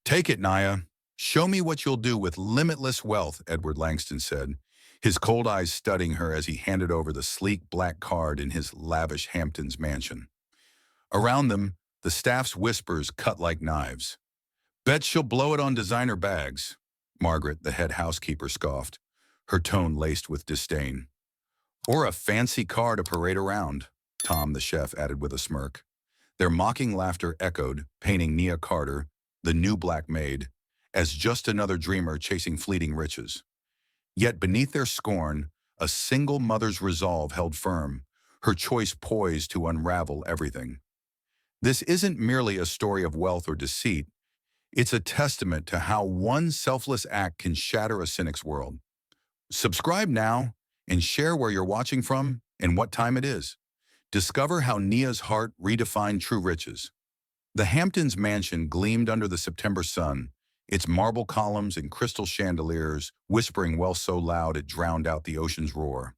Take it, Naya. Show me what you'll do with limitless wealth, Edward Langston said, his cold eyes studying her as he handed over the sleek black card in his lavish Hamptons mansion. Around them, the staff's whispers cut like knives. Bet she'll blow it on designer bags, Margaret, the head housekeeper, scoffed, her tone laced with disdain. Or a fancy car to parade around, Tom, the chef, added with a smirk. Their mocking laughter echoed, painting Nia Carter, the new black maid, as just another dreamer chasing fleeting riches. Yet beneath their scorn, a single mother's resolve held firm, her choice poised to unravel everything. This isn't merely a story of wealth or deceit. It's a testament to how one selfless act can shatter a cynic's world. Subscribe now and share where you're watching from and what time it is. Discover how Nia's heart redefined true riches. The Hamptons mansion gleamed under the September sun, its marble columns and crystal chandeliers whispering wealth so loud it drowned out the ocean's roar.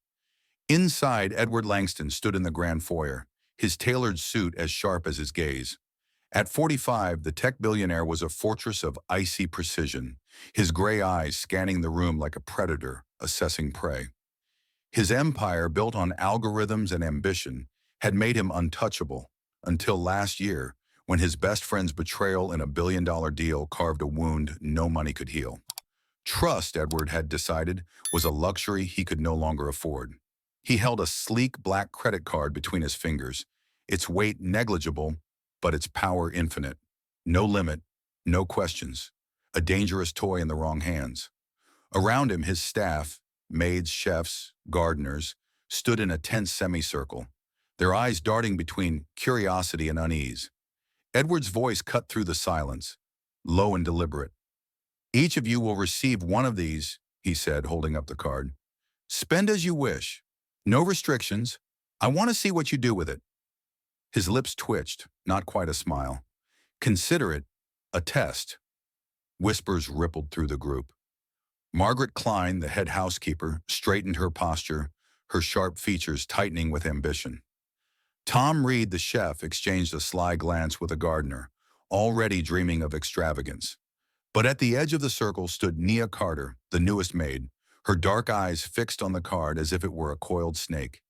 Inside, Edward Langston stood in the grand foyer, his tailored suit as sharp as his gaze. At 45, the tech billionaire was a fortress of icy precision, his gray eyes scanning the room like a predator assessing prey. His empire, built on algorithms and ambition, had made him untouchable, until last year, when his best friend's betrayal in a billion-dollar deal carved a wound no money could heal. Trust, Edward had decided, was a luxury he could no longer afford. He held a sleek black credit card between his fingers, its weight negligible, but its power infinite. No limit, no questions. A dangerous toy in the wrong hands. Around him, his staff, maids, chefs, gardeners, stood in a tense semicircle, their eyes darting between curiosity and unease. Edward's voice cut through the silence, low and deliberate. "Each of you will receive one of these," he said, holding up the card. "Spend as you wish. No restrictions. I want to see what you do with it." His lips twitched, not quite a smile. "Consider it a test." Whispers rippled through the group. Margaret Klein, the head housekeeper, straightened her posture, her sharp features tightening with ambition. Tom Reed, the chef, exchanged a sly glance with a gardener, already dreaming of extravagance. But at the edge of the circle stood Nia Carter, the newest maid, her dark eyes fixed on the card as if it were a coiled snake.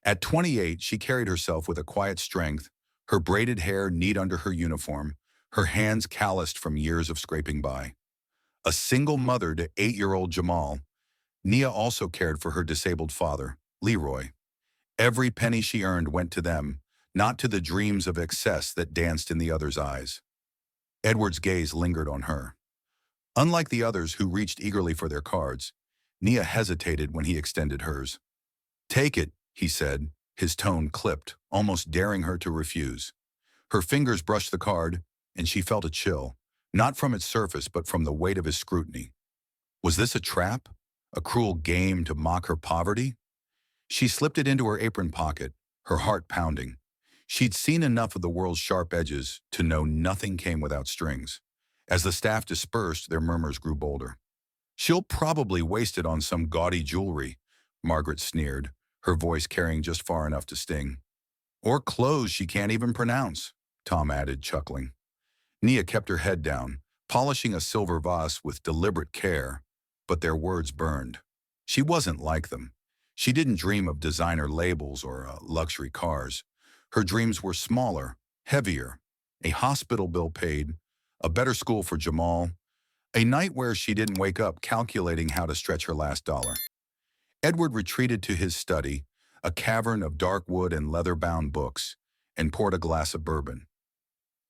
At 28, she carried herself with a quiet strength, her braided hair neat under her uniform, her hands calloused from years of scraping by. A single mother to 8-year-old Jamal, Nia also cared for her disabled father, Leroy. Every penny she earned went to them, not to the dreams of excess that danced in the other's eyes. Edward's gaze lingered on her. Unlike the others who reached eagerly for their cards, Nia hesitated when he extended hers. "Take it," he said, his tone clipped, almost daring her to refuse. Her fingers brushed the card, and she felt a chill, not from its surface but from the weight of his scrutiny. Was this a trap? A cruel game to mock her poverty? She slipped it into her apron pocket, her heart pounding. She'd seen enough of the world's sharp edges to know nothing came without strings. As the staff dispersed, their murmurs grew bolder. "She'll probably waste it on some gaudy jewelry," Margaret sneered, her voice carrying just far enough to sting. "Or clothes she can't even pronounce," Tom added, chuckling. Nia kept her head down, polishing a silver vase with deliberate care, but their words burned. She wasn't like them. She didn't dream of designer labels or luxury cars. Her dreams were smaller, heavier, a hospital bill paid, a better school for Jamal, a night where she didn't wake up calculating how to stretch her last dollar. Edward retreated to his study, a cavern of dark wood and leather-bound books, and poured a glass of bourbon.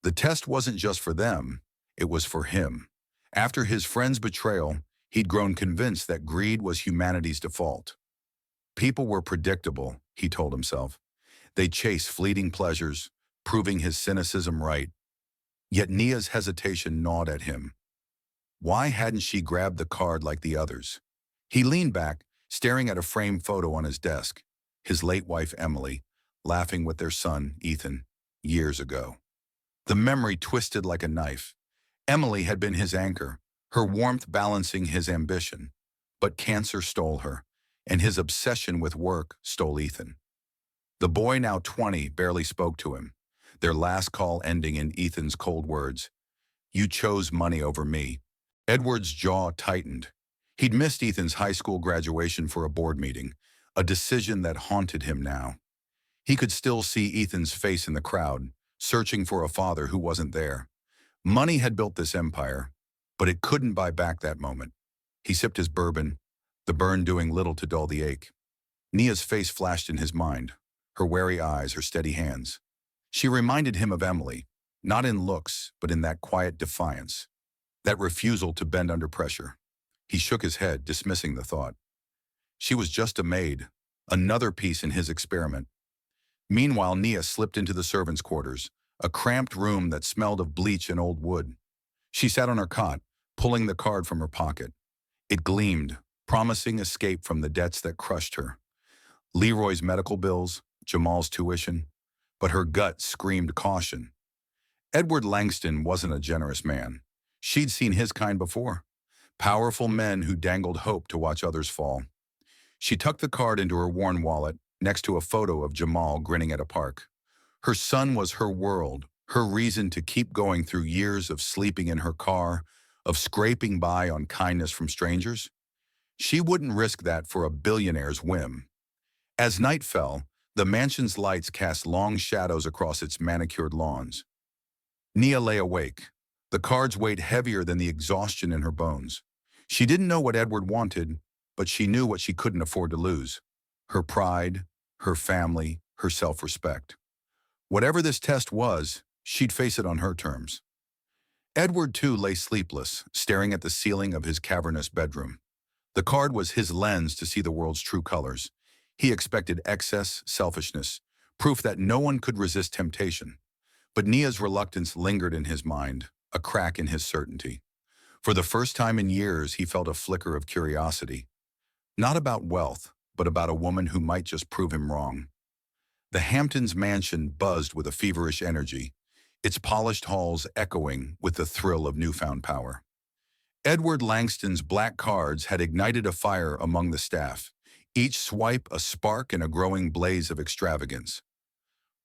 The test wasn't just for them, it was for him. After his friend's betrayal, he'd grown convinced that greed was humanity's default. People were predictable, he told himself. They'd chase fleeting pleasures, proving his cynicism right. Yet Nia's hesitation gnawed at him. Why hadn't she grabbed the card like the others? He leaned back, staring at a framed photo on his desk, his late wife Emily, laughing with their son, Ethan, years ago. The memory twisted like a knife. Emily had been his anchor, her warmth balancing his ambition. But cancer stole her, and his obsession with work stole Ethan. The boy, now 20, barely spoke to him, their last call ending in Ethan's cold words. You chose money over me. Edward's jaw tightened. He'd missed Ethan's high school graduation for a board meeting, a decision that haunted him now. He could still see Ethan's face in the crowd, searching for a father who wasn't there. Money had built this empire, but it couldn't buy back that moment. He sipped his bourbon, the burn doing little to dull the ache. Nia's face flashed in his mind, her wary eyes, her steady hands. She reminded him of Emily, not in looks, but in that quiet defiance, that refusal to bend under pressure. He shook his head, dismissing the thought. She was just a maid, another piece in his experiment. Meanwhile, Nia slipped into the servants' quarters, a cramped room that smelled of bleach and old wood. She sat on her cot, pulling the card from her pocket. It gleamed, promising escape from the debts that crushed her. Leroy's medical bills, Jamal's tuition, but her gut screamed caution. Edward Langston wasn't a generous man. She'd seen his kind before. Powerful men who dangled hope to watch others fall. She tucked the card into her worn wallet, next to a photo of Jamal grinning at a park. Her son was her world, her reason to keep going through years of sleeping in her car, of scraping by on kindness from strangers. She wouldn't risk that for a billionaire's whim. As night fell, the mansion's lights cast long shadows across its manicured lawns. Nia lay awake, the cards weighed heavier than the exhaustion in her bones. She didn't know what Edward wanted, but she knew what she couldn't afford to lose: her pride, her family, her self-respect. Whatever this test was, she'd face it on her terms. Edward, too, lay sleepless, staring at the ceiling of his cavernous bedroom. The card was his lens to see the world's true colors. He expected excess, selfishness, proof that no one could resist temptation. But Nia's reluctance lingered in his mind, a crack in his certainty. For the first time in years, he felt a flicker of curiosity. Not about wealth, but about a woman who might just prove him wrong. The Hamptons mansion buzzed with a feverish energy, its polished halls echoing with the thrill of newfound power. Edward Langston's black cards had ignited a fire among the staff, each swipe a spark in a growing blaze of extravagance.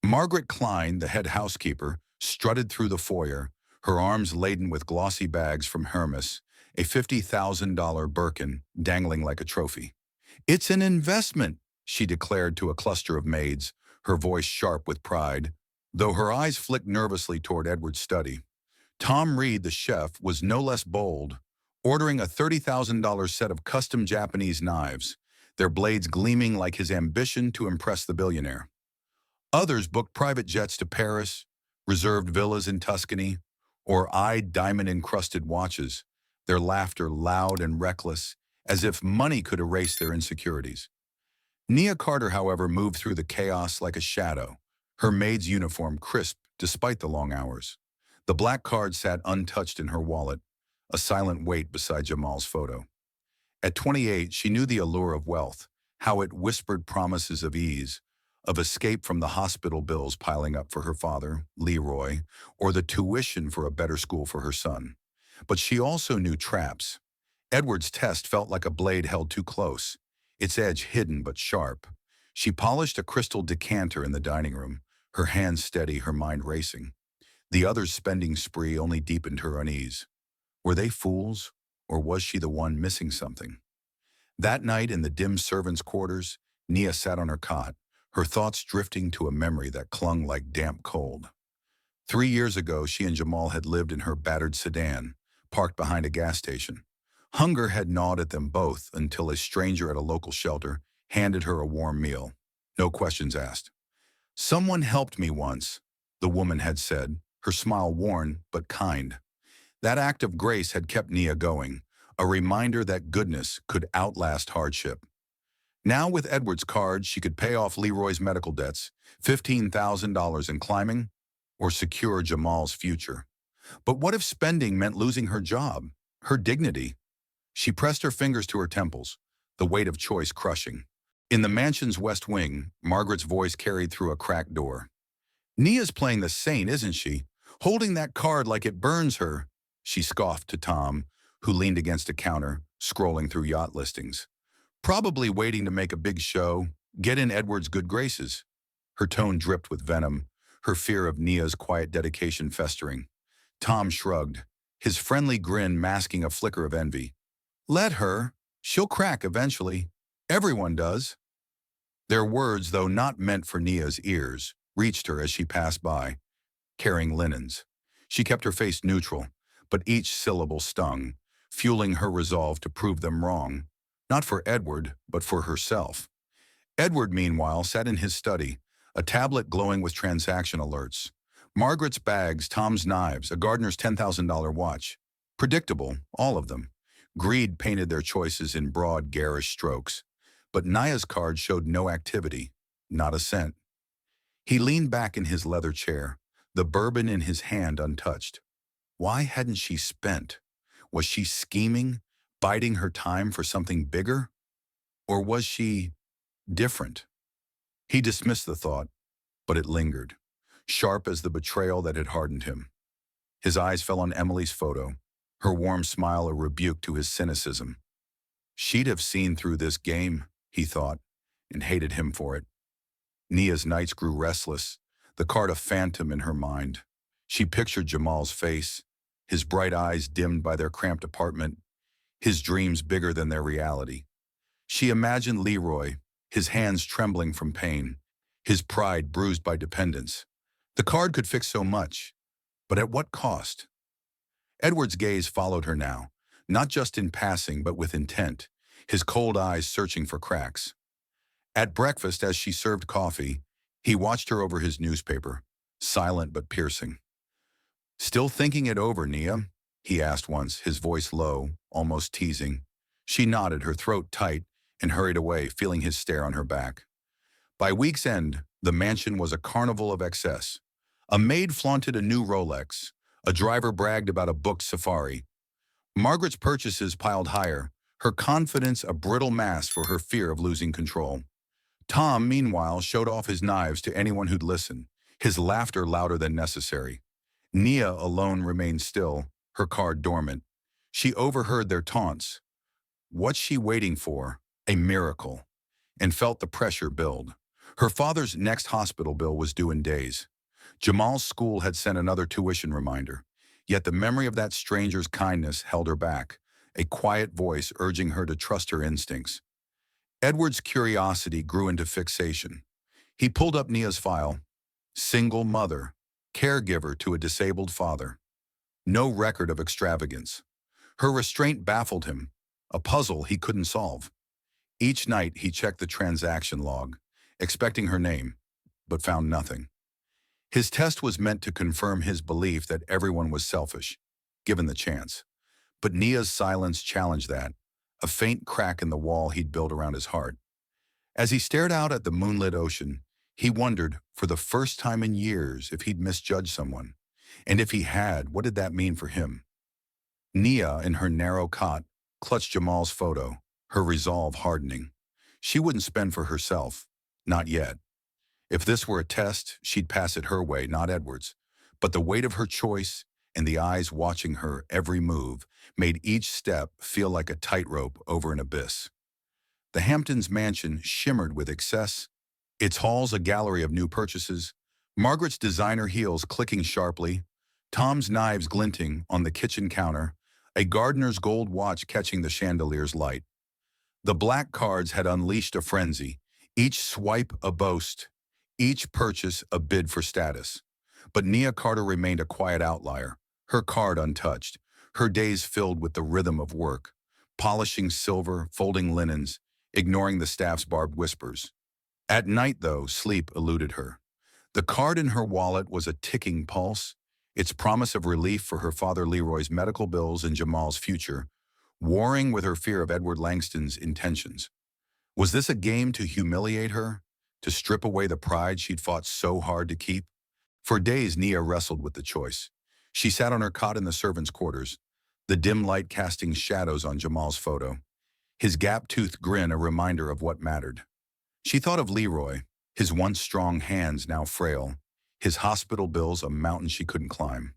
Margaret Klein, the head housekeeper, strutted through the foyer, her arms laden with glossy bags from Hermes, a $50,000 Birkin dangling like a trophy. "It's an investment," she declared to a cluster of maids, her voice sharp with pride, though her eyes flicked nervously toward Edward's study. Tom Reed, the chef, was no less bold, ordering a $30,000 set of custom Japanese knives, their blades gleaming like his ambition to impress the billionaire. Others booked private jets to Paris, reserved villas in Tuscany, or eyed diamond-encrusted watches, their laughter loud and reckless, as if money could erase their insecurities. Nia Carter, however, moved through the chaos like a shadow, her maid's uniform crisp despite the long hours. The black card sat untouched in her wallet, a silent weight beside Jamal's photo. At 28, she knew the allure of wealth, how it whispered promises of ease, of escape from the hospital bills piling up for her father, Leroy, or the tuition for a better school for her son. But she also knew traps. Edward's test felt like a blade held too close, its edge hidden but sharp. She polished a crystal decanter in the dining room, her hands steady, her mind racing. The other's spending spree only deepened her unease. Were they fools, or was she the one missing something? That night in the dim servants' quarters, Nia sat on her cot, her thoughts drifting to a memory that clung like damp cold. 3 years ago, she and Jamal had lived in her battered sedan, parked behind a gas station. Hunger had gnawed at them both until a stranger at a local shelter handed her a warm meal. No questions asked. "Someone helped me once," the woman had said, her smile worn but kind. That act of grace had kept Nia going, a reminder that goodness could outlast hardship. Now with Edward's card, she could pay off Leroy's medical debts, $15,000 in climbing, or secure Jamal's future. But what if spending meant losing her job, her dignity? She pressed her fingers to her temples, the weight of choice crushing. In the mansion's west wing, Margaret's voice carried through a cracked door. "Nia's playing the saint, isn't she? Holding that card like it burns her," she scoffed to Tom, who leaned against a counter, scrolling through yacht listings. "Probably waiting to make a big show, get in Edward's good graces." Her tone dripped with venom, her fear of Nia's quiet dedication festering. Tom shrugged. his friendly grin masking a flicker of envy. Let her. She'll crack eventually. Everyone does. Their words, though not meant for Nia's ears, reached her as she passed by, carrying linens. She kept her face neutral, but each syllable stung, fueling her resolve to prove them wrong, not for Edward, but for herself. Edward, meanwhile, sat in his study, a tablet glowing with transaction alerts. Margaret's bags, Tom's knives, a gardener's $10,000 watch. Predictable, all of them. Greed painted their choices in broad, garish strokes. But Naya's card showed no activity, not a cent. He leaned back in his leather chair, the bourbon in his hand untouched. Why hadn't she spent? Was she scheming, biding her time for something bigger? Or was she different? He dismissed the thought, but it lingered, sharp as the betrayal that had hardened him. His eyes fell on Emily's photo, her warm smile a rebuke to his cynicism. She'd have seen through this game, he thought, and hated him for it. Nia's nights grew restless, the card a phantom in her mind. She pictured Jamal's face, his bright eyes dimmed by their cramped apartment, his dreams bigger than their reality. She imagined Leroy, his hands trembling from pain, his pride bruised by dependence. The card could fix so much, but at what cost? Edward's gaze followed her now, not just in passing but with intent, his cold eyes searching for cracks. At breakfast, as she served coffee, he watched her over his newspaper, silent but piercing. "Still thinking it over, Nia?" he asked once, his voice low, almost teasing. She nodded, her throat tight, and hurried away, feeling his stare on her back. By week's end, the mansion was a carnival of excess. A maid flaunted a new Rolex. A driver bragged about a booked safari. Margaret's purchases piled higher, her confidence a brittle mask for her fear of losing control. Tom, meanwhile, showed off his knives to anyone who'd listen, his laughter louder than necessary. Nia alone remained still, her card dormant. She overheard their taunts. What's she waiting for? A miracle. And felt the pressure build. Her father's next hospital bill was due in days. Jamal's school had sent another tuition reminder, yet the memory of that stranger's kindness held her back, a quiet voice urging her to trust her instincts. Edward's curiosity grew into fixation. He pulled up Nia's file. Single mother, caregiver to a disabled father. No record of extravagance. Her restraint baffled him, a puzzle he couldn't solve. Each night he checked the transaction log, expecting her name, but found nothing. His test was meant to confirm his belief that everyone was selfish, given the chance. But Nia's silence challenged that, a faint crack in the wall he'd built around his heart. As he stared out at the moonlit ocean, he wondered, for the first time in years, if he'd misjudged someone. And if he had, what did that mean for him? Nia, in her narrow cot, clutched Jamal's photo, her resolve hardening. She wouldn't spend for herself, not yet. If this were a test, she'd pass it her way, not Edward's. But the weight of her choice and the eyes watching her every move made each step feel like a tightrope over an abyss. The Hamptons mansion shimmered with excess, its halls a gallery of new purchases, Margaret's designer heels clicking sharply, Tom's knives glinting on the kitchen counter, a gardener's gold watch catching the chandelier's light. The black cards had unleashed a frenzy, each swipe a boast, each purchase a bid for status. But Nia Carter remained a quiet outlier, her card untouched, her days filled with the rhythm of work, polishing silver, folding linens, ignoring the staff's barbed whispers. At night, though, sleep eluded her. The card in her wallet was a ticking pulse, its promise of relief for her father Leroy's medical bills and Jamal's future, warring with her fear of Edward Langston's intentions. Was this a game to humiliate her, to strip away the pride she'd fought so hard to keep? For days, Nia wrestled with the choice. She sat on her cot in the servants' quarters, the dim light casting shadows on Jamal's photo, his gap-toothed grin a reminder of what mattered. She thought of Leroy, his once strong hands now frail, his hospital bills a mountain she couldn't climb.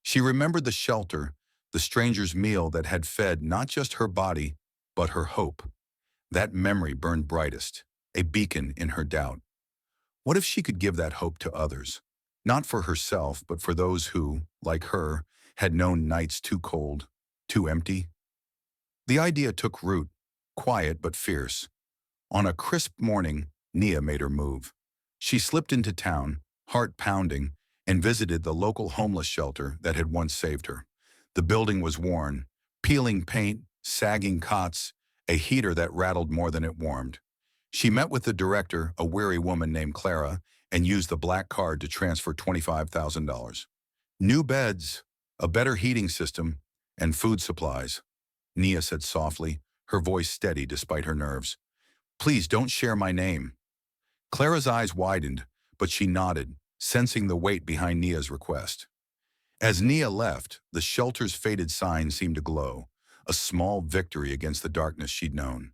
She remembered the shelter, the stranger's meal that had fed not just her body, but her hope. That memory burned brightest, a beacon in her doubt. What if she could give that hope to others? Not for herself, but for those who, like her, had known nights too cold, too empty. The idea took root, quiet but fierce. On a crisp morning, Nia made her move. She slipped into town, heart pounding, and visited the local homeless shelter that had once saved her. The building was worn, peeling paint, sagging cots, a heater that rattled more than it warmed. She met with the director, a weary woman named Clara, and used the black card to transfer $25,000. New beds, a better heating system, and food supplies. Nia said softly, her voice steady despite her nerves. Please don't share my name. Clara's eyes widened, but she nodded, sensing the weight behind Nia's request. As Nia left, the shelter's faded sign seemed to glow, a small victory against the darkness she'd known.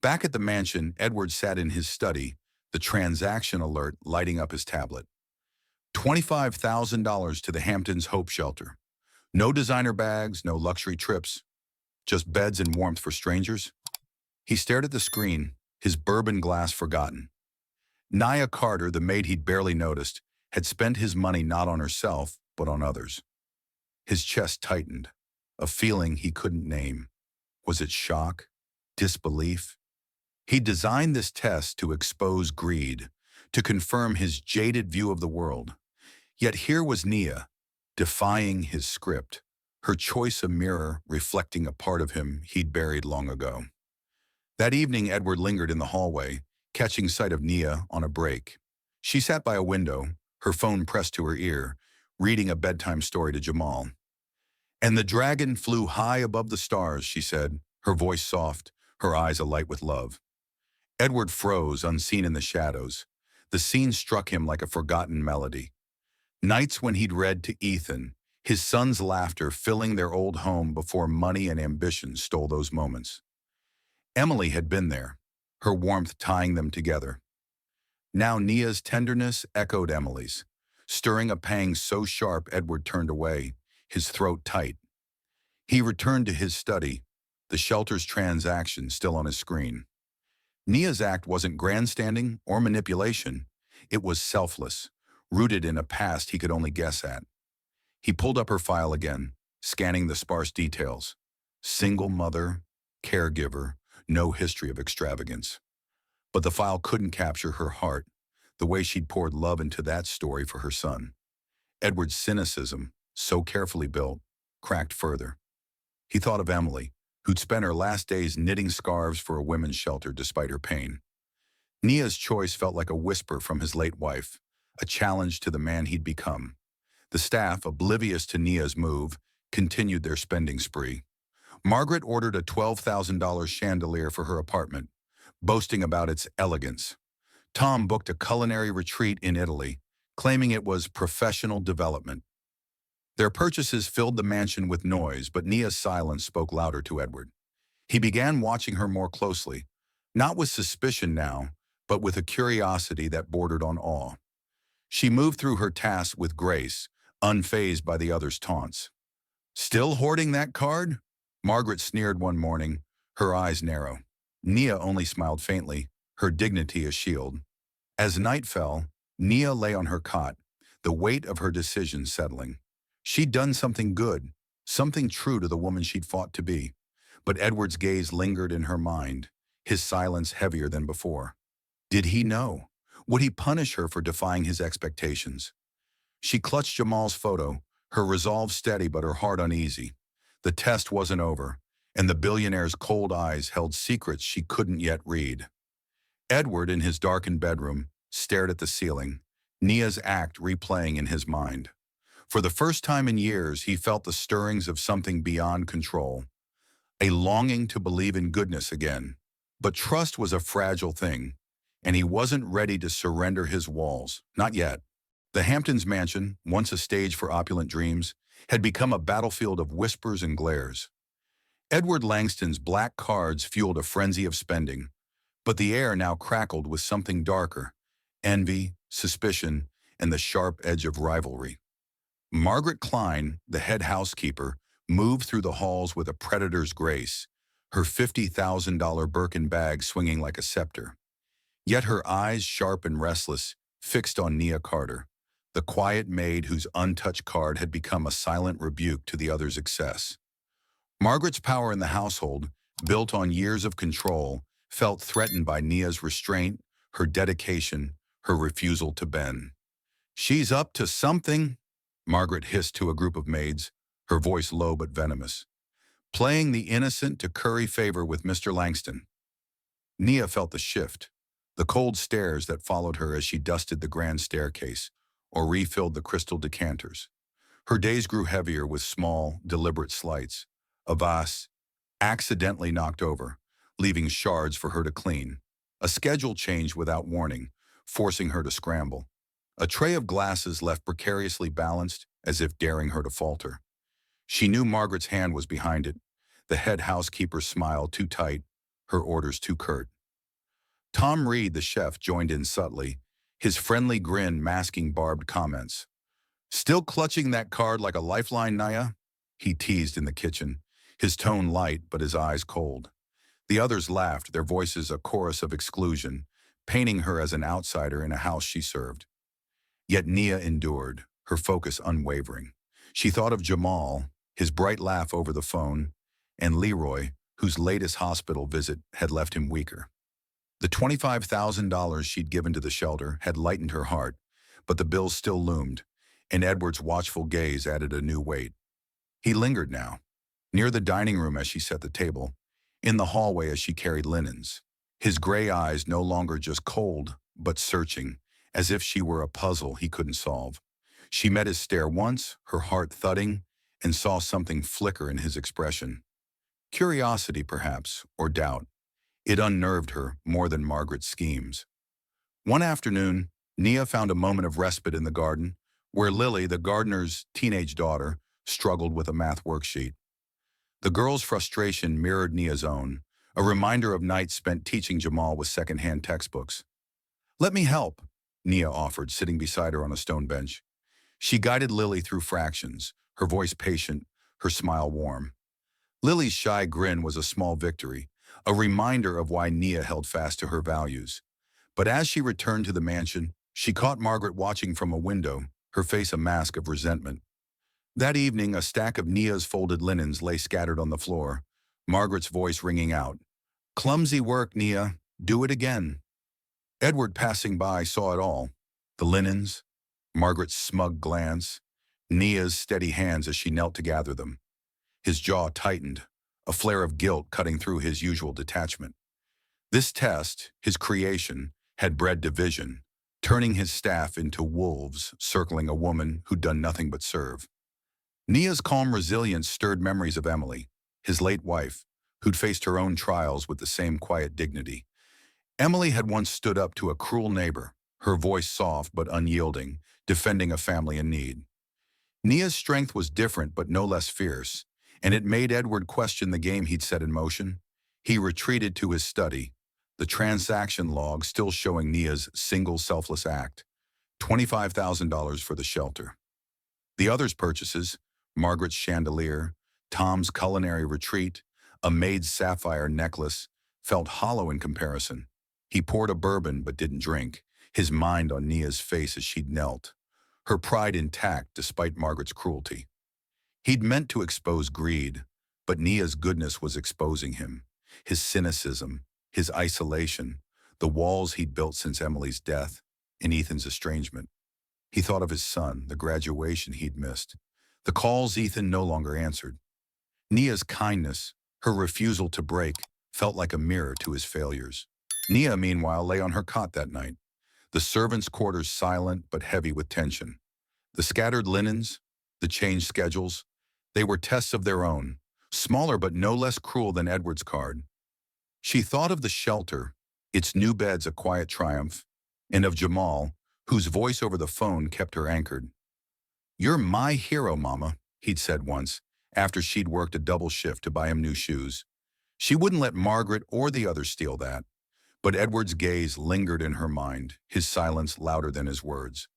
Back at the mansion, Edward sat in his study, the transaction alert lighting up his tablet. $25,000 to the Hamptons Hope Shelter. No designer bags, no luxury trips, just beds and warmth for strangers. He stared at the screen, his bourbon glass forgotten. Nia Carter, the maid he'd barely noticed, had spent his money not on herself, but on others. His chest tightened, a feeling he couldn't name. Was it shock? Disbelief? He designed this test to expose greed, to confirm his jaded view of the world. Yet here was Nia, defying his script, her choice a mirror reflecting a part of him he'd buried long ago. That evening, Edward lingered in the hallway, catching sight of Nia on a break. She sat by a window, her phone pressed to her ear, reading a bedtime story to Jamal. And the dragon flew high above the stars, she said, her voice soft, her eyes alight with love. Edward froze, unseen in the shadows. The scene struck him like a forgotten melody. Nights when he'd read to Ethan, his son's laughter filling their old home before money and ambition stole those moments. Emily had been there, her warmth tying them together. Now Nia's tenderness echoed Emily's, stirring a pang so sharp Edward turned away, his throat tight. He returned to his study, the shelter's transaction still on his screen. Nia's act wasn't grandstanding or manipulation. It was selfless, rooted in a past he could only guess at. He pulled up her file again, scanning the sparse details. Single mother, caregiver, no history of extravagance. But the file couldn't capture her heart, the way she'd poured love into that story for her son. Edward's cynicism, so carefully built, cracked further. He thought of Emily, who'd spent her last days knitting scarves for a women's shelter despite her pain. Nia's choice felt like a whisper from his late wife, a challenge to the man he'd become. The staff, oblivious to Nia's move, continued their spending spree. Margaret ordered a $12,000 chandelier for her apartment, boasting about its elegance. Tom booked a culinary retreat in Italy, claiming it was professional development. Their purchases filled the mansion with noise, but Nia's silence spoke louder to Edward. He began watching her more closely, not with suspicion now, but with a curiosity that bordered on awe. She moved through her tasks with grace, unfazed by the other's taunts. Still hoarding that card? Margaret sneered one morning, her eyes narrow. Nia only smiled faintly, her dignity a shield. As night fell, Nia lay on her cot, the weight of her decision settling. She'd done something good, something true to the woman she'd fought to be. But Edward's gaze lingered in her mind, his silence heavier than before. Did he know? Would he punish her for defying his expectations? She clutched Jamal's photo, her resolve steady but her heart uneasy. The test wasn't over, and the billionaire's cold eyes held secrets she couldn't yet read. Edward, in his darkened bedroom, stared at the ceiling, Nia's act replaying in his mind. For the first time in years, he felt the stirrings of something beyond control, a longing to believe in goodness again. But trust was a fragile thing, and he wasn't ready to surrender his walls, not yet. The Hamptons mansion, once a stage for opulent dreams, had become a battlefield of whispers and glares. Edward Langston's black cards fueled a frenzy of spending, but the air now crackled with something darker, envy, suspicion, and the sharp edge of rivalry. Margaret Klein, the head housekeeper, moved through the halls with a predator's grace, her $50,000 Birkin bag swinging like a scepter. Yet her eyes, sharp and restless, fixed on Nia Carter, the quiet maid whose untouched card had become a silent rebuke to the other's excess. Margaret's power in the household, built on years of control, felt threatened by Nia's restraint, her dedication, her refusal to bend. "She's up to something," Margaret hissed to a group of maids, her voice low but venomous. "Playing the innocent to curry favor with Mr. Langston." Nia felt the shift, the cold stares that followed her as she dusted the grand staircase or refilled the crystal decanters. Her days grew heavier with small, deliberate slights. A vase, accidentally knocked over, leaving shards for her to clean. A schedule changed without warning, forcing her to scramble. A tray of glasses left precariously balanced, as if daring her to falter. She knew Margaret's hand was behind it, the head housekeeper's smile too tight, her orders too curt. Tom Reed, the chef, joined in subtly, his friendly grin masking barbed comments. "Still clutching that card like a lifeline, Naya?" he teased in the kitchen, his tone light but his eyes cold. The others laughed, their voices a chorus of exclusion, painting her as an outsider in a house she served. Yet Nia endured, her focus unwavering. She thought of Jamal, his bright laugh over the phone, and Leroy, whose latest hospital visit had left him weaker. The $25,000 she'd given to the shelter had lightened her heart, but the bills still loomed, and Edward's watchful gaze added a new weight. He lingered now, near the dining room as she set the table, in the hallway as she carried linens. His gray eyes no longer just cold, but searching, as if she were a puzzle he couldn't solve. She met his stare once, her heart thudding, and saw something flicker in his expression. Curiosity, perhaps, or doubt. It unnerved her more than Margaret's schemes. One afternoon, Nia found a moment of respite in the garden, where Lily, the gardener's teenage daughter, struggled with a math worksheet. The girl's frustration mirrored Nia's own, a reminder of nights spent teaching Jamal with secondhand textbooks. "Let me help," Nia offered, sitting beside her on a stone bench. She guided Lily through fractions, her voice patient, her smile warm. Lily's shy grin was a small victory, a reminder of why Nia held fast to her values. But as she returned to the mansion, she caught Margaret watching from a window, her face a mask of resentment. That evening, a stack of Nia's folded linens lay scattered on the floor, Margaret's voice ringing out. "Clumsy work, Nia. Do it again." Edward, passing by, saw it all. The linens, Margaret's smug glance, Nia's steady hands as she knelt to gather them. His jaw tightened, a flare of guilt cutting through his usual detachment. This test, his creation, had bred division, turning his staff into wolves circling a woman who'd done nothing but serve. Nia's calm resilience stirred memories of Emily, his late wife, who'd faced her own trials with the same quiet dignity. Emily had once stood up to a cruel neighbor, her voice soft but unyielding, defending a family in need. Nia's strength was different but no less fierce, and it made Edward question the game he'd set in motion. He retreated to his study, the transaction log still showing Nia's single selfless act, $25,000 for the shelter. The others' purchases, Margaret's chandelier, Tom's culinary retreat, a Maid's sapphire necklace, felt hollow in comparison. He poured a bourbon but didn't drink, his mind on Nia's face as she'd knelt, her pride intact despite Margaret's cruelty. He'd meant to expose greed, but Nia's goodness was exposing him, his cynicism, his isolation, the walls he'd built since Emily's death and Ethan's estrangement. He thought of his son, the graduation he'd missed, the calls Ethan no longer answered. Nia's kindness, her refusal to break, felt like a mirror to his failures. Nia, meanwhile, lay on her cot that night, the servants' quarters silent but heavy with tension. The scattered linens, the changed schedules, they were tests of their own, smaller but no less cruel than Edward's card. She thought of the shelter, its new beds a quiet triumph, and of Jamal, whose voice over the phone kept her anchored. "You're my hero, Mama," he'd said once, after she'd worked a double shift to buy him new shoes. She wouldn't let Margaret or the others steal that. But Edward's gaze lingered in her mind, his silence louder than his words.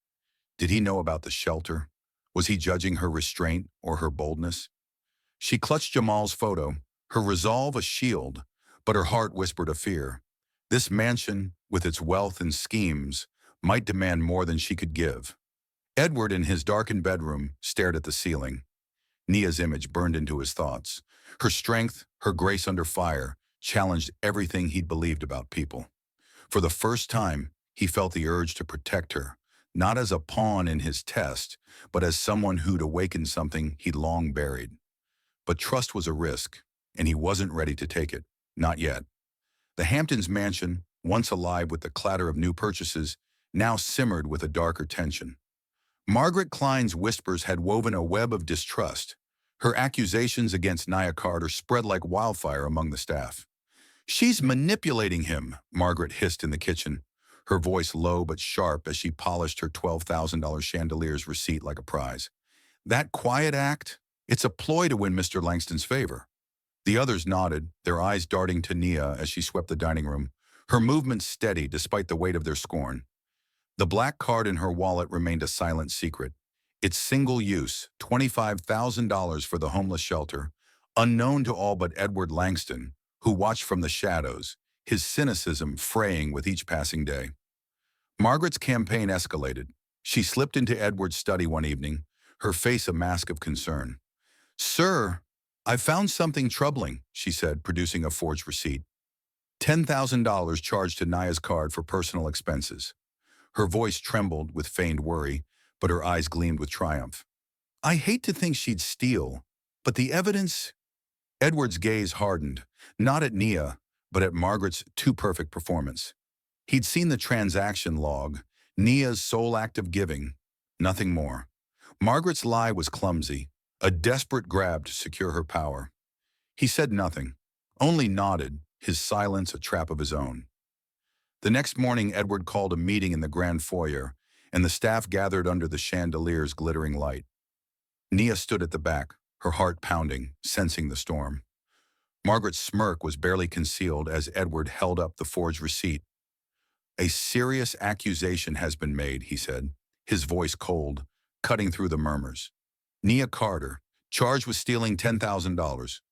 Did he know about the shelter? Was he judging her restraint or her boldness? She clutched Jamal's photo, her resolve a shield, but her heart whispered a fear. This mansion, with its wealth and schemes, might demand more than she could give. Edward, in his darkened bedroom, stared at the ceiling. Nia's image burned into his thoughts. Her strength, her grace under fire, challenged everything he'd believed about people. For the first time, he felt the urge to protect her, not as a pawn in his test, but as someone who'd awakened something he'd long buried. But trust was a risk, and he wasn't ready to take it. Not yet. The Hamptons mansion, once alive with the clatter of new purchases, now simmered with a darker tension. Margaret Klein's whispers had woven a web of distrust. Her accusations against Nia Carter spread like wildfire among the staff. "She's manipulating him," Margaret hissed in the kitchen, her voice low but sharp as she polished her $12,000 chandelier's receipt like a prize. "That quiet act? It's a ploy to win Mr. Langston's favor." The others nodded, their eyes darting to Nia as she swept the dining room, her movements steady despite the weight of their scorn. The black card in her wallet remained a silent secret. Its single use, $25,000 for the homeless shelter, unknown to all but Edward Langston, who watched from the shadows, his cynicism fraying with each passing day. Margaret's campaign escalated. She slipped into Edward's study one evening, her face a mask of concern. "Sir, I found something troubling," she said, producing a forged receipt. $10,000 charged to Nia's card for personal expenses. Her voice trembled with feigned worry, but her eyes gleamed with triumph. "I hate to think she'd steal, but the evidence—" Edward's gaze hardened, not at Nia, but at Margaret's too-perfect performance. He'd seen the transaction log, Nia's sole act of giving, nothing more. Margaret's lie was clumsy, a desperate grab to secure her power. He said nothing, only nodded, his silence a trap of his own. The next morning, Edward called a meeting in the grand foyer, and the staff gathered under the chandelier's glittering light. Nia stood at the back, her heart pounding, sensing the storm. Margaret's smirk was barely concealed as Edward held up the forged receipt. "A serious accusation has been made," he said, his voice cold, cutting through the murmurs. "Nia Carter, charged with stealing $10,000.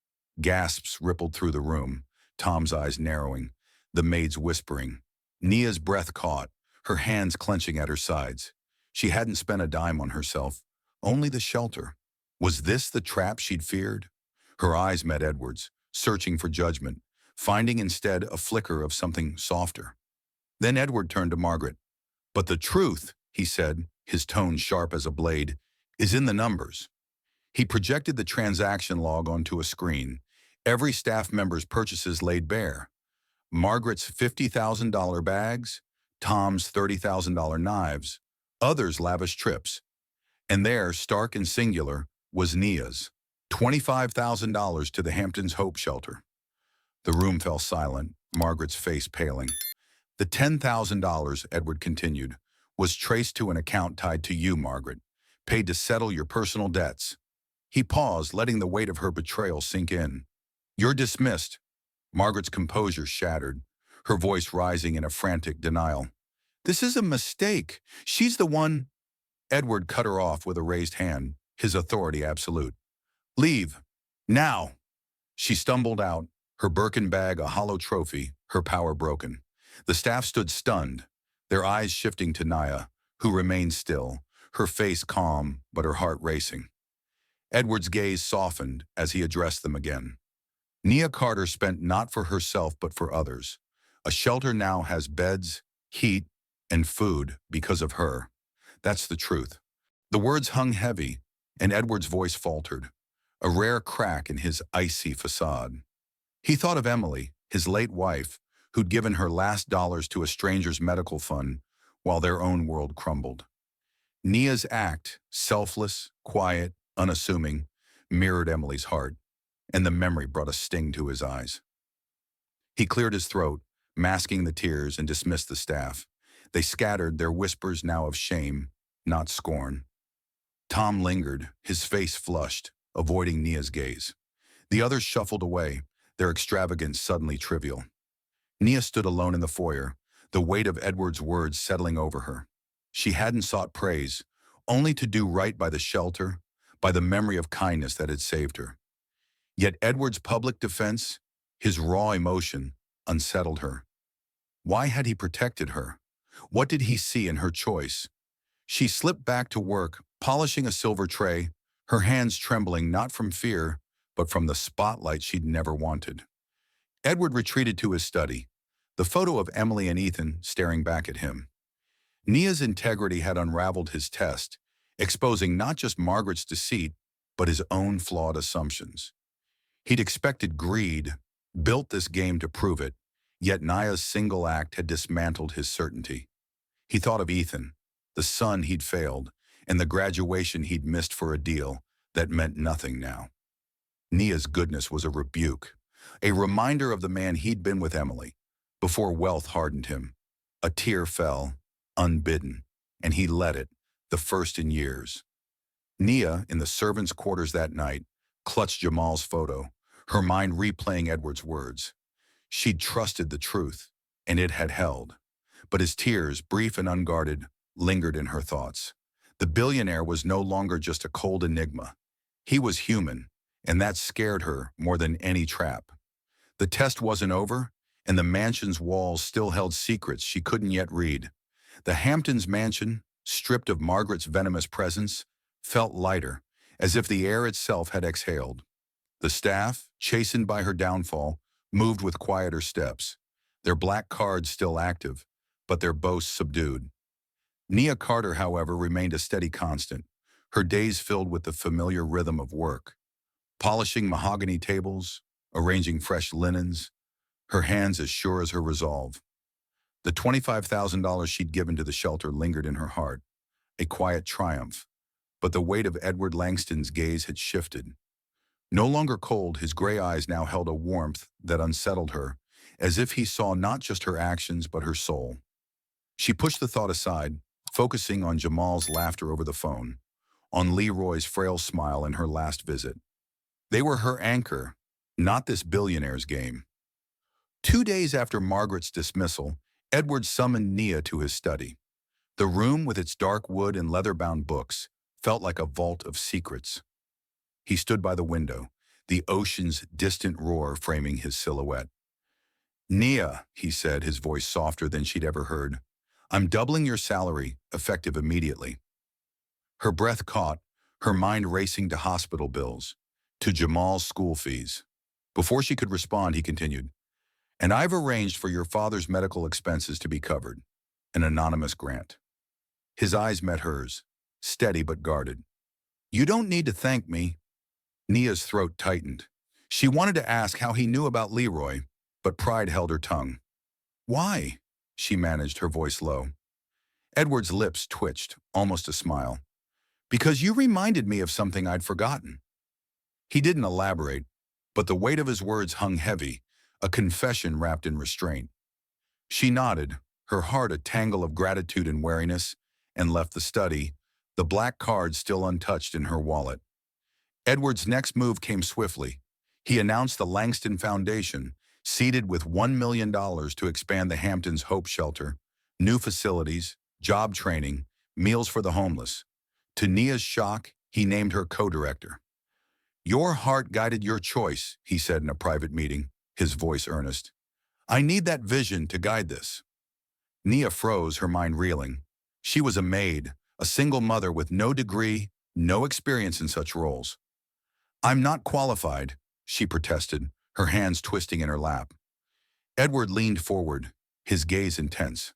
Gasps rippled through the room, Tom's eyes narrowing, the maid's whispering. Nia's breath caught, her hands clenching at her sides. She hadn't spent a dime on herself, only the shelter. Was this the trap she'd feared? Her eyes met Edward's, searching for judgment, finding instead a flicker of something softer. Then Edward turned to Margaret. "But the truth," he said, his tone sharp as a blade, "is in the numbers." He projected the transaction log onto a screen, every staff member's purchases laid bare. Margaret's $50,000 bags, Tom's $30,000 knives, others' lavish trips. And there, stark and singular, was Nia's, $25,000 to the Hamptons Hope Shelter. The room fell silent, Margaret's face paling. "The $10,000, Edward continued, was traced to an account tied to you, Margaret, paid to settle your personal debts." He paused, letting the weight of her betrayal sink in. "You're dismissed." Margaret's composure shattered, her voice rising in a frantic denial. "This is a mistake. She's the one—" Edward cut her off with a raised hand, his authority absolute. "Leave. Now." She stumbled out, her Birkin bag a hollow trophy, her power broken. The staff stood stunned, their eyes shifting to Nia, who remained still, her face calm but her heart racing. Edward's gaze softened as he addressed them again. "Nia Carter spent not for herself but for others. A shelter now has beds, heat, and food because of her. That's the truth." The words hung heavy, and Edward's voice faltered, a rare crack in his icy facade. He thought of Emily, his late wife, who'd given her last dollars to a stranger's medical fund while their own world crumbled. Nia's act, selfless, quiet, unassuming, mirrored Emily's heart, and the memory brought a sting to his eyes. He cleared his throat, masking the tears, and dismissed the staff. They scattered, their whispers now of shame, not scorn. Tom lingered, his face flushed, avoiding Nia's gaze. The others shuffled away, their extravagance suddenly trivial. Nia stood alone in the foyer, the weight of Edward's words settling over her. She hadn't sought praise, only to do right by the shelter, by the memory of kindness that had saved her. Yet Edward's public defense, his raw emotion, unsettled her. Why had he protected her? What did he see in her choice? She slipped back to work, polishing a silver tray, her hands trembling not from fear, but from the spotlight she'd never wanted. Edward retreated to his study, the photo of Emily and Ethan staring back at him. Nia's integrity had unraveled his test, exposing not just Margaret's deceit, but his own flawed assumptions. He'd expected greed, built this game to prove it, yet Nia's single act had dismantled his certainty. He thought of Ethan, the son he'd failed, and the graduation he'd missed for a deal that meant nothing now. Nia's goodness was a rebuke, a reminder of the man he'd been with Emily, before wealth hardened him. A tear fell, unbidden, and he let it, the first in years. Nia, in the servants' quarters that night, clutched Jamal's photo, her mind replaying Edward's words. She'd trusted the truth, and it had held. But his tears, brief and unguarded, lingered in her thoughts. The billionaire was no longer just a cold enigma. He was human, and that scared her more than any trap. The test wasn't over, and the mansion's walls still held secrets she couldn't yet read. The Hamptons mansion, stripped of Margaret's venomous presence, felt lighter, as if the air itself had exhaled. The staff, chastened by her downfall, moved with quieter steps, their black cards still active, but their boasts subdued. Nia Carter, however, remained a steady constant, her days filled with the familiar rhythm of work. Polishing mahogany tables, arranging fresh linens, her hands as sure as her resolve. The $25,000 she'd given to the shelter lingered in her heart, a quiet triumph, but the weight of Edward Langston's gaze had shifted. No longer cold, his gray eyes now held a warmth that unsettled her, as if he saw not just her actions but her soul. She pushed the thought aside, focusing on Jamal's laughter over the phone, on Leroy's frail smile in her last visit. They were her anchor, not this billionaire's game. 2 days after Margaret's dismissal, Edward summoned Nia to his study. The room, with its dark wood and leather-bound books, felt like a vault of secrets. He stood by the window, the ocean's distant roar framing his silhouette. "Nia," he said, his voice softer than she'd ever heard, "I'm doubling your salary, effective immediately." Her breath caught, her mind racing to hospital bills, to Jamal's school fees. Before she could respond, he continued, "And I've arranged for your father's medical expenses to be covered. An anonymous grant." His eyes met hers, steady but guarded. "You don't need to thank me." Nia's throat tightened. She wanted to ask how he knew about Leroy, but pride held her tongue. "Why?" she managed, her voice low. Edward's lips twitched, almost a smile. "Because you reminded me of something I'd forgotten." He didn't elaborate, but the weight of his words hung heavy, a confession wrapped in restraint. She nodded, her heart a tangle of gratitude and wariness, and left the study, the black card still untouched in her wallet. Edward's next move came swiftly. He announced the Langston Foundation, seeded with $1 million to expand the Hamptons Hope Shelter, new facilities, job training, meals for the homeless. To Nia's shock, he named her co-director. "Your heart guided your choice," he said in a private meeting, his voice earnest. "I need that vision to guide this." Nia froze, her mind reeling. She was a maid, a single mother with no degree, no experience in such roles. "I'm not qualified," she protested, her hands twisting in her lap. Edward leaned forward, his gaze intense.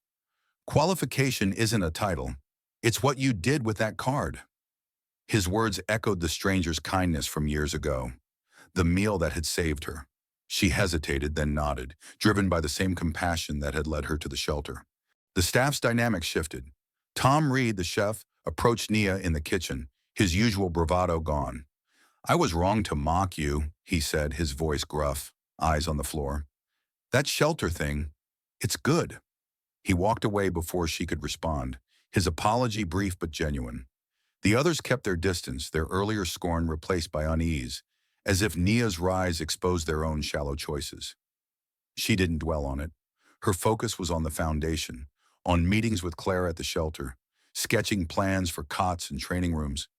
"Qualification isn't a title. It's what you did with that card." His words echoed the stranger's kindness from years ago, the meal that had saved her. She hesitated, then nodded, driven by the same compassion that had led her to the shelter. The staff's dynamic shifted. Tom Reed, the chef, approached Nia in the kitchen, his usual bravado gone. "I was wrong to mock you," he said, his voice gruff, eyes on the floor. "That shelter thing, it's good." He walked away before she could respond, his apology brief but genuine. The others kept their distance, their earlier scorn replaced by unease, as if Nia's rise exposed their own shallow choices. She didn't dwell on it. Her focus was on the foundation, on meetings with Claire at the shelter, sketching plans for cots and training rooms.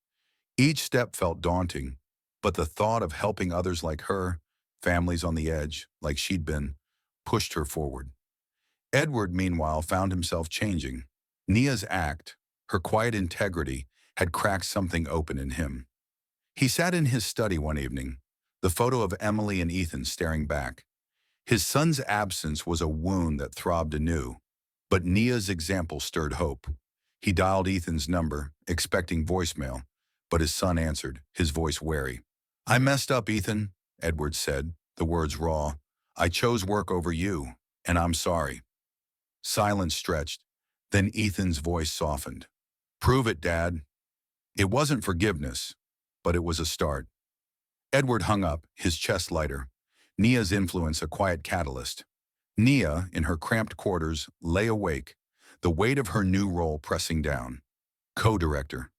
Each step felt daunting, but the thought of helping others like her, families on the edge, like she'd been, pushed her forward. Edward, meanwhile, found himself changing. Nia's act, Her quiet integrity had cracked something open in him. He sat in his study one evening, the photo of Emily and Ethan staring back. His son's absence was a wound that throbbed anew, but Nia's example stirred hope. He dialed Ethan's number, expecting voicemail, but his son answered, his voice wary. "I messed up, Ethan," Edward said, the words raw. "I chose work over you, and I'm sorry." Silence stretched, then Ethan's voice softened. "Prove it, Dad." It wasn't forgiveness, but it was a start. Edward hung up, his chest lighter. Nia's influence a quiet catalyst. Nia, in her cramped quarters, lay awake, the weight of her new role pressing down. Co-director.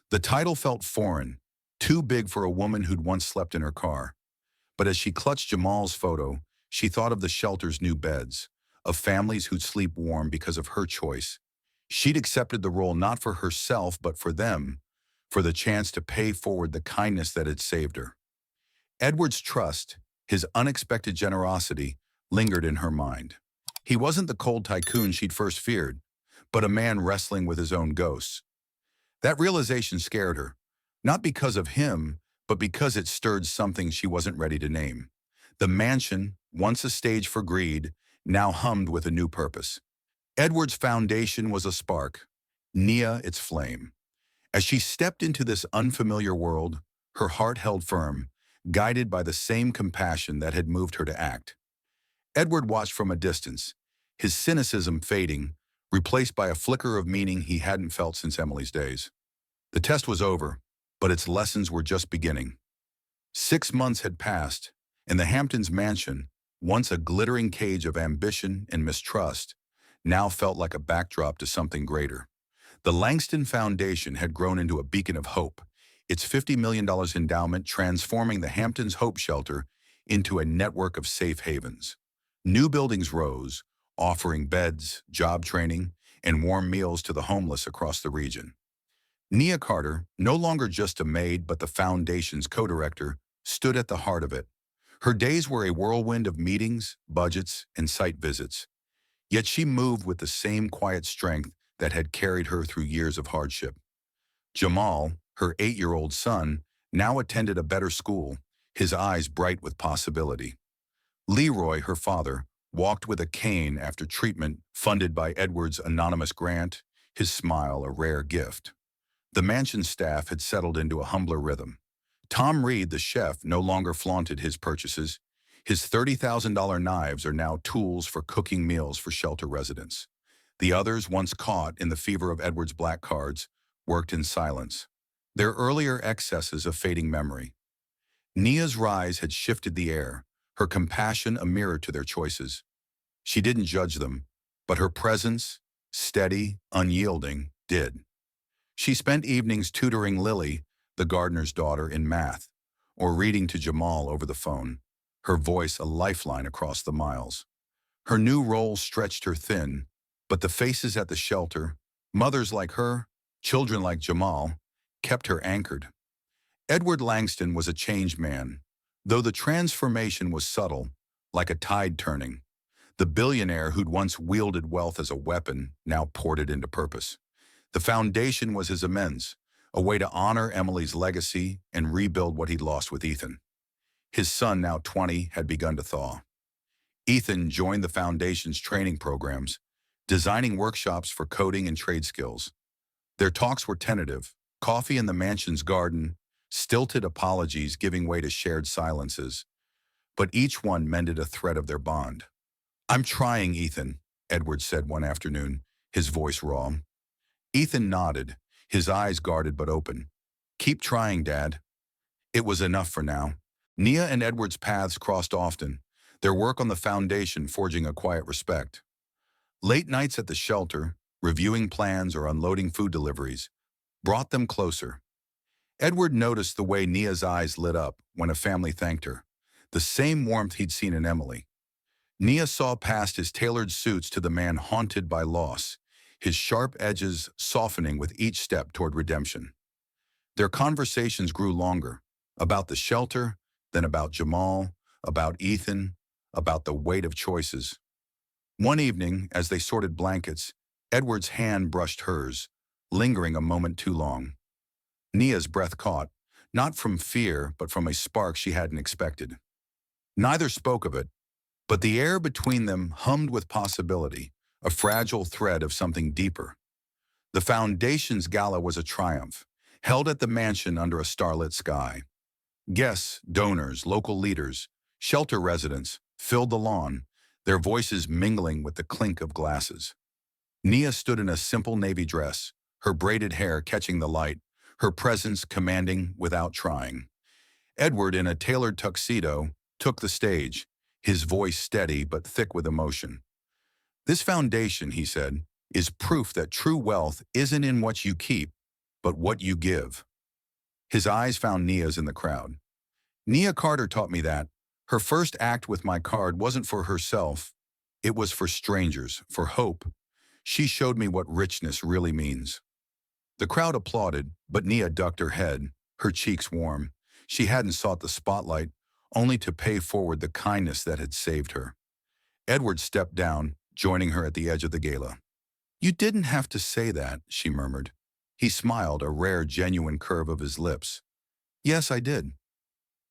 The title felt foreign, too big for a woman who'd once slept in her car. But as she clutched Jamal's photo, she thought of the shelter's new beds, of families who'd sleep warm because of her choice. She'd accepted the role not for herself, but for them, for the chance to pay forward the kindness that had saved her. Edward's trust, his unexpected generosity, lingered in her mind. He wasn't the cold tycoon she'd first feared, but a man wrestling with his own ghosts. That realization scared her, not because of him, but because it stirred something she wasn't ready to name. The mansion, once a stage for greed, now hummed with a new purpose. Edward's foundation was a spark, Nia its flame. As she stepped into this unfamiliar world, her heart held firm, guided by the same compassion that had moved her to act. Edward watched from a distance, his cynicism fading, replaced by a flicker of meaning he hadn't felt since Emily's days. The test was over, but its lessons were just beginning. 6 months had passed, and the Hamptons mansion, once a glittering cage of ambition and mistrust, now felt like a backdrop to something greater. The Langston Foundation had grown into a beacon of hope, its $50 million endowment transforming the Hamptons Hope Shelter into a network of safe havens. New buildings rose, offering beds, job training, and warm meals to the homeless across the region. Nia Carter, no longer just a maid but the foundation's co-director, stood at the heart of it. Her days were a whirlwind of meetings, budgets, and site visits. Yet she moved with the same quiet strength that had carried her through years of hardship. Jamal, her 8-year-old son, now attended a better school, his eyes bright with possibility. Leroy, her father, walked with a cane after treatment funded by Edward's anonymous grant, his smile a rare gift. The mansion staff had settled into a humbler rhythm. Tom Reed, the chef, no longer flaunted his purchases. His $30,000 knives are now tools for cooking meals for shelter residents. The others, once caught in the fever of Edward's black cards, worked in silence, their earlier excesses a fading memory. Nia's rise had shifted the air, her compassion a mirror to their choices. She didn't judge them, but her presence, steady, unyielding, did. She spent evenings tutoring Lily, the gardener's daughter, in math, or reading to Jamal over the phone, her voice a lifeline across the miles. Her new role stretched her thin, but the faces at the shelter, mothers like her, children like Jamal, kept her anchored. Edward Langston was a changed man, though the transformation was subtle, like a tide turning. The billionaire who'd once wielded wealth as a weapon now poured it into purpose. The foundation was his amends, a way to honor Emily's legacy and rebuild what he'd lost with Ethan. His son, now 20, had begun to thaw. Ethan joined the foundation's training programs, designing workshops for coding and trade skills. Their talks were tentative, coffee in the mansion's garden, stilted apologies giving way to shared silences, but each one mended a thread of their bond. "I'm trying, Ethan," Edward said one afternoon, his voice raw. Ethan nodded, his eyes guarded but open. "Keep trying, Dad." It was enough for now. Nia and Edward's paths crossed often, their work on the foundation forging a quiet respect. Late nights at the shelter, reviewing plans or unloading food deliveries, brought them closer. Edward noticed the way Nia's eyes lit up when a family thanked her, the same warmth he'd seen in Emily. Nia saw past his tailored suits to the man haunted by loss, his sharp edges softening with each step toward redemption. Their conversations grew longer, about the shelter, then about Jamal, about Ethan, about the weight of choices. One evening, as they sorted blankets, Edward's hand brushed hers, lingering a moment too long. Nia's breath caught, not from fear, but from a spark she hadn't expected. Neither spoke of it, but the air between them hummed with possibility, a fragile thread of something deeper. The Foundation's gala was a triumph, held at the mansion under a starlit sky. Guests, donors, local leaders, shelter residents filled the lawn, their voices mingling with the clink of glasses. Nia stood in a simple navy dress, her braided hair catching the light, her presence commanding without trying. Edward, in a tailored tuxedo, took the stage, his voice steady but thick with emotion. "This foundation," he said, "is proof that true wealth isn't in what you keep, but what you give." His eyes found Nia's in the crowd. "Nia Carter taught me that. Her first act with my card wasn't for herself. It was for strangers, for hope. She showed me what richness really means." The crowd applauded, but Nia ducked her head, her cheeks warm. She hadn't sought the spotlight, only to pay forward the kindness that had saved her. Edward stepped down, joining her at the edge of the gala. "You didn't have to say that," she murmured. He smiled, a rare, genuine curve of his lips. "Yes, I did."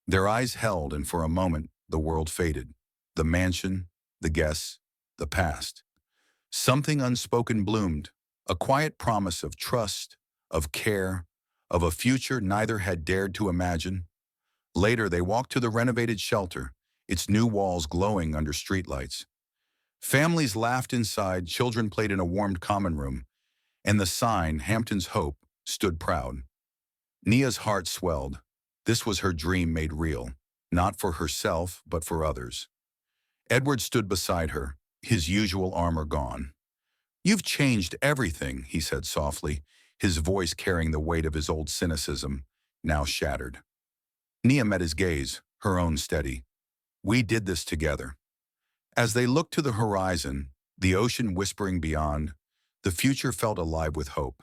Their eyes held, and for a moment, the world faded. The mansion, the guests, the past. Something unspoken bloomed, a quiet promise of trust, of care, of a future neither had dared to imagine. Later, they walked to the renovated shelter, its new walls glowing under streetlights. Families laughed inside, children played in a warmed common room, and the sign, Hampton's Hope, stood proud. Nia's heart swelled. This was her dream made real, not for herself, but for others. Edward stood beside her, his usual armor gone. "You've changed everything," he said softly, his voice carrying the weight of his old cynicism, now shattered. Nia met his gaze, her own steady. "We did this together." As they looked to the horizon, the ocean whispering beyond, the future felt alive with hope.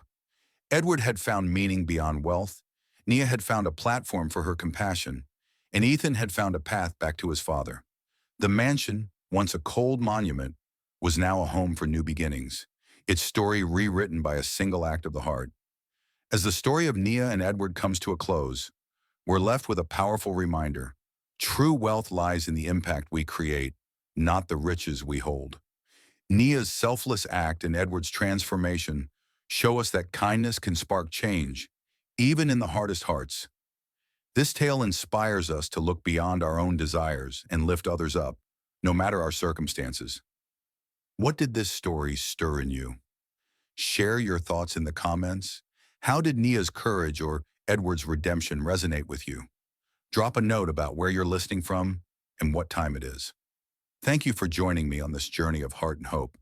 Edward had found meaning beyond wealth, Nia had found a platform for her compassion, and Ethan had found a path back to his father. The mansion, once a cold monument, was now a home for new beginnings, its story rewritten by a single act of the heart. As the story of Nia and Edward comes to a close, we're left with a powerful reminder. True wealth lies in the impact we create, not the riches we hold. Nia's selfless act and Edward's transformation show us that kindness can spark change, even in the hardest hearts. This tale inspires us to look beyond our own desires and lift others up, no matter our circumstances. What did this story stir in you? Share your thoughts in the comments. How did Nia's courage or Edward's redemption resonate with you? Drop a note about where you're listening from and what time it is. Thank you for joining me on this journey of heart and hope.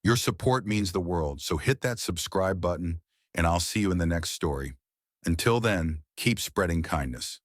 Your support means the world, so hit that subscribe button, and I'll see you in the next story. Until then, keep spreading kindness.